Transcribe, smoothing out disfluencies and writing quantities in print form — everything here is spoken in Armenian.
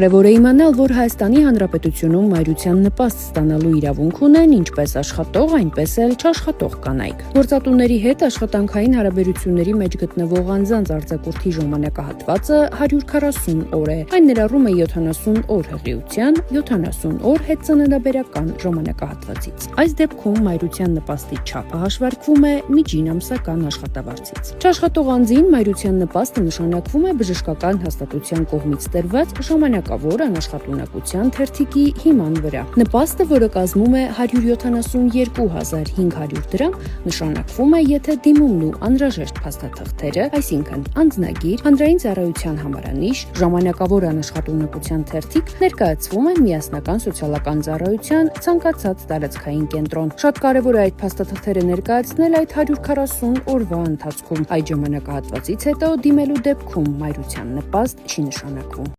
Կարևոր է իմանալ, որ Հայաստանի Հանրապետությունում մայրության նպաստ ստանալու իրավունք ունեն ինչպես աշխատող, այնպես էլ չաշխատող կանայք։ Գործատուների հետ աշխատանքային հարաբերությունների մեջ գտնվող անձանց արձակուրդի ժամանակահատվածը 140 օր է։ Այն ներառում է 70 օր հղիության, 70 օր հետծննդաբերական ժամանակահատվածից։ Այս դեպքում մայրության նպաստի չափը հաշվարկվում է միջին ամսական աշխատավարձից։ Չաշխատող անձին մայրության նպաստը նշանակվում է բժշկական հաստատության կողմից տրված ժամանակավոր անաշխատունակության թերթիկի հիման վրա։ Նպաստը, որը կազմում է 172,500 դրամ, նշանակվում է, եթե դիմումն ու անհրաժեշտ փաստաթղթերը, այսինքն անձնագիր, հանրային ծառայության համարանիշ, ժամանակավոր անաշխատունակության թերթիկ ներկայացվում են միասնական սոցիալական ծառայության ցանկացած տարածքային կենտրոն։ Շատ կարևոր է այդ փաստաթղթերը ներկայացնել այդ 140 օրվա ընթացքում։ Այդ ժամանակահատվածից հետո դիմելու դեպքում մայրության նպաստ չի նշանակվում։